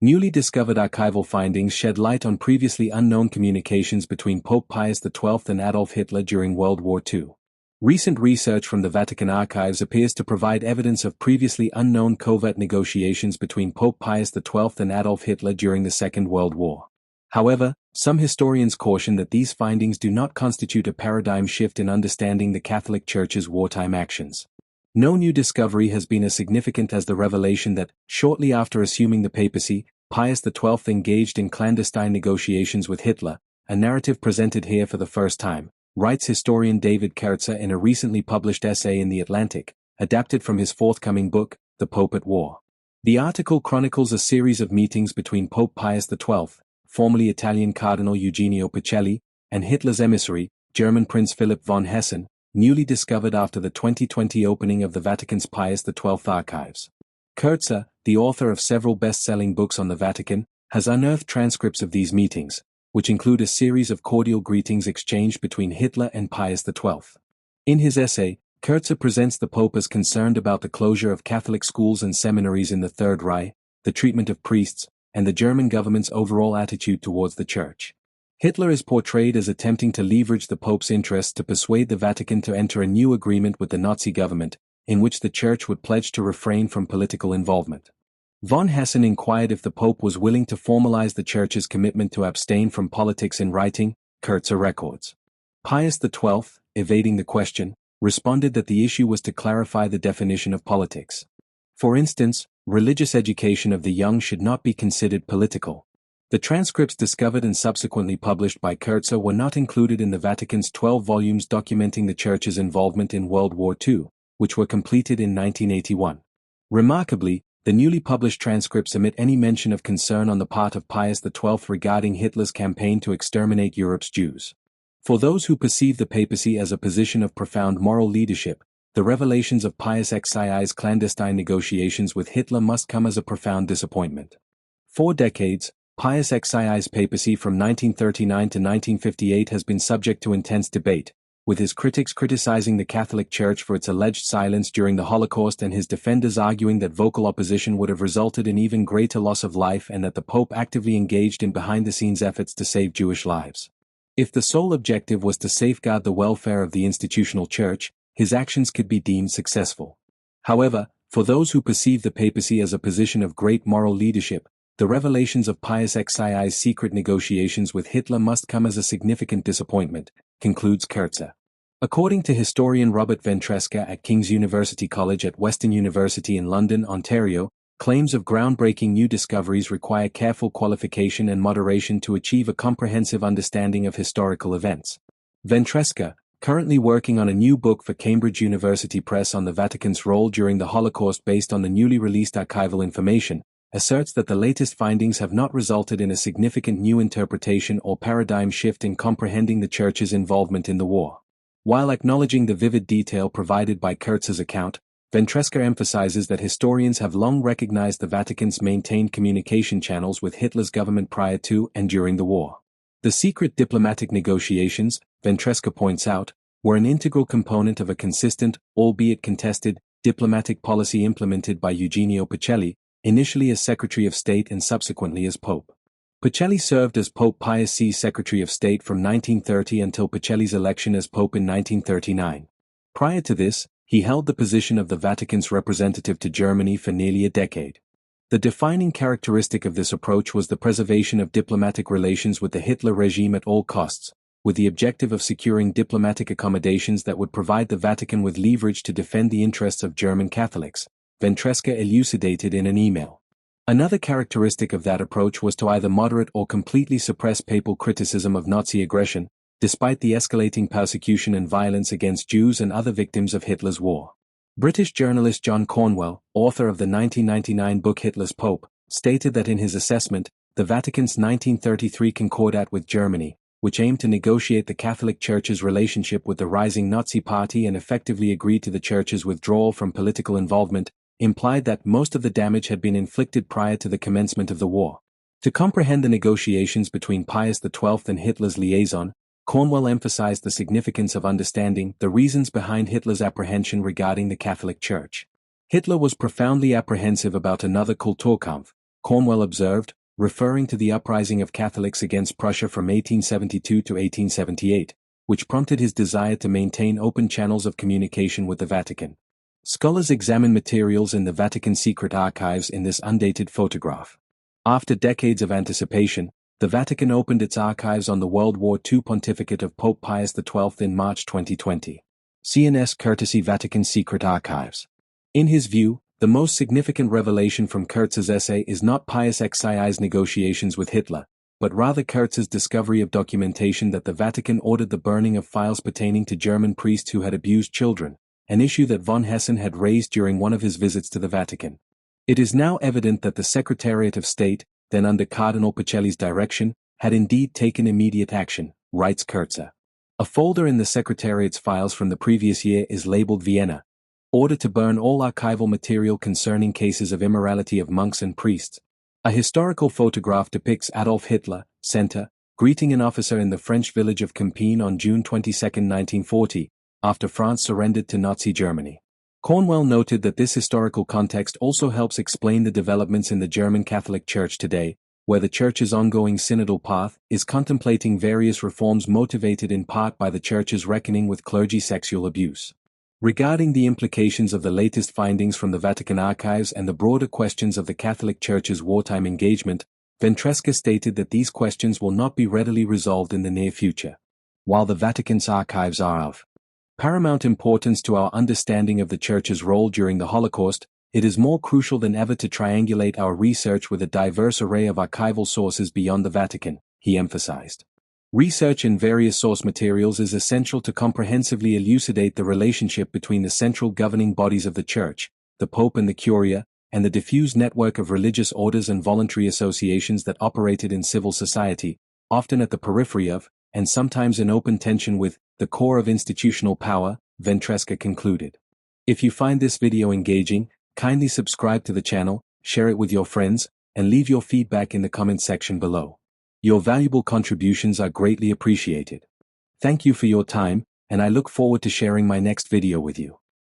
Newly discovered archival findings shed light on previously unknown communications between Pope Pius XII and Adolf Hitler during World War II. Recent research from the Vatican archives appears to provide evidence of previously unknown covert negotiations between Pope Pius XII and Adolf Hitler during the Second World War. However, some historians caution that these findings do not constitute a paradigm shift in understanding the Catholic Church's wartime actions. No new discovery has been as significant as the revelation that, shortly after assuming the papacy, Pius XII engaged in clandestine negotiations with Hitler, a narrative presented here for the first time, writes historian David Kertzer in a recently published essay in The Atlantic, adapted from his forthcoming book, The Pope at War. The article chronicles a series of meetings between Pope Pius XII, formerly Italian Cardinal Eugenio Pacelli, and Hitler's emissary, German Prince Philipp von Hessen, newly discovered after the 2020 opening of the Vatican's Pius XII archives. Kertzer, the author of several best-selling books on the Vatican, has unearthed transcripts of these meetings, which include a series of cordial greetings exchanged between Hitler and Pius XII. In his essay, Kertzer presents the Pope as concerned about the closure of Catholic schools and seminaries in the Third Reich, the treatment of priests, and the German government's overall attitude towards the Church. Hitler is portrayed as attempting to leverage the Pope's interests to persuade the Vatican to enter a new agreement with the Nazi government, in which the Church would pledge to refrain from political involvement. Von Hessen inquired if the Pope was willing to formalize the Church's commitment to abstain from politics in writing, Kertzer records. Pius XII, evading the question, responded that the issue was to clarify the definition of politics. For instance, religious education of the young should not be considered political. The transcripts discovered and subsequently published by Kertzer were not included in the Vatican's 12 volumes documenting the Church's involvement in World War II, which were completed in 1981. Remarkably, the newly published transcripts omit any mention of concern on the part of Pius XII regarding Hitler's campaign to exterminate Europe's Jews. For those who perceive the papacy as a position of profound moral leadership, the revelations of Pius XII's clandestine negotiations with Hitler must come as a profound disappointment. 4 decades, Pius XII's papacy from 1939 to 1958 has been subject to intense debate, with his critics criticizing the Catholic Church for its alleged silence during the Holocaust and his defenders arguing that vocal opposition would have resulted in even greater loss of life and that the Pope actively engaged in behind-the-scenes efforts to save Jewish lives. If the sole objective was to safeguard the welfare of the institutional Church, his actions could be deemed successful. However, for those who perceive the papacy as a position of great moral leadership, the revelations of Pius XII's secret negotiations with Hitler must come as a significant disappointment, concludes Kertzer. According to historian Robert Ventresca at King's University College at Western University in London, Ontario, claims of groundbreaking new discoveries require careful qualification and moderation to achieve a comprehensive understanding of historical events. Ventresca, currently working on a new book for Cambridge University Press on the Vatican's role during the Holocaust based on the newly released archival information, asserts that the latest findings have not resulted in a significant new interpretation or paradigm shift in comprehending the Church's involvement in the war. While acknowledging the vivid detail provided by Kertzer's account, Ventresca emphasizes that historians have long recognized the Vatican's maintained communication channels with Hitler's government prior to and during the war. The secret diplomatic negotiations, Ventresca points out, were an integral component of a consistent, albeit contested, diplomatic policy implemented by Eugenio Pacelli, initially as Secretary of State and subsequently as Pope. Pacelli served as Pope Pius VI's Secretary of State from 1930 until Pacelli's election as Pope in 1939. Prior to this, he held the position of the Vatican's representative to Germany for nearly a decade. The defining characteristic of this approach was the preservation of diplomatic relations with the Hitler regime at all costs, with the objective of securing diplomatic accommodations that would provide the Vatican with leverage to defend the interests of German Catholics, Ventresca elucidated in an email. Another characteristic of that approach was to either moderate or completely suppress papal criticism of Nazi aggression, despite the escalating persecution and violence against Jews and other victims of Hitler's war. British journalist John Cornwell, author of the 1999 book Hitler's Pope, stated that in his assessment, the Vatican's 1933 Concordat with Germany, which aimed to negotiate the Catholic Church's relationship with the rising Nazi Party and effectively agreed to the Church's withdrawal from political involvement, implied that most of the damage had been inflicted prior to the commencement of the war. To comprehend the negotiations between Pius XII and Hitler's liaison, Cornwell emphasized the significance of understanding the reasons behind Hitler's apprehension regarding the Catholic Church. Hitler was profoundly apprehensive about another Kulturkampf, Cornwell observed, referring to the uprising of Catholics against Prussia from 1872 to 1878, which prompted his desire to maintain open channels of communication with the Vatican. Scholars examine materials in the Vatican secret archives in this undated photograph. After decades of anticipation, the Vatican opened its archives on the World War II pontificate of Pope Pius XII in March 2020. CNS courtesy Vatican Secret Archives. In his view, the most significant revelation from Kurtz's essay is not Pius XII's negotiations with Hitler, but rather Kurtz's discovery of documentation that the Vatican ordered the burning of files pertaining to German priests who had abused children, an issue that von Hessen had raised during one of his visits to the Vatican. It is now evident that the Secretariat of State, then under Cardinal Pacelli's direction, had indeed taken immediate action, writes Kurtzer. A folder in the Secretariat's files from the previous year is labeled Vienna, order to burn all archival material concerning cases of immorality of monks and priests. A historical photograph depicts Adolf Hitler, Center, greeting an officer in the French village of Compiègne on June 22, 1940, after France surrendered to Nazi Germany. Cornwell noted that this historical context also helps explain the developments in the German Catholic Church today, where the Church's ongoing synodal path is contemplating various reforms motivated in part by the Church's reckoning with clergy sexual abuse. Regarding the implications of the latest findings from the Vatican archives and the broader questions of the Catholic Church's wartime engagement, Ventresca stated that these questions will not be readily resolved in the near future. While the Vatican's archives are of paramount importance to our understanding of the Church's role during the Holocaust, it is more crucial than ever to triangulate our research with a diverse array of archival sources beyond the Vatican, he emphasized. Research in various source materials is essential to comprehensively elucidate the relationship between the central governing bodies of the Church, the Pope and the Curia, and the diffuse network of religious orders and voluntary associations that operated in civil society, often at the periphery of, and sometimes in open tension with, the core of institutional power, Ventresca concluded. If you find this video engaging, kindly subscribe to the channel, share it with your friends, and leave your feedback in the comment section below. Your valuable contributions are greatly appreciated. Thank you for your time, and I look forward to sharing my next video with you.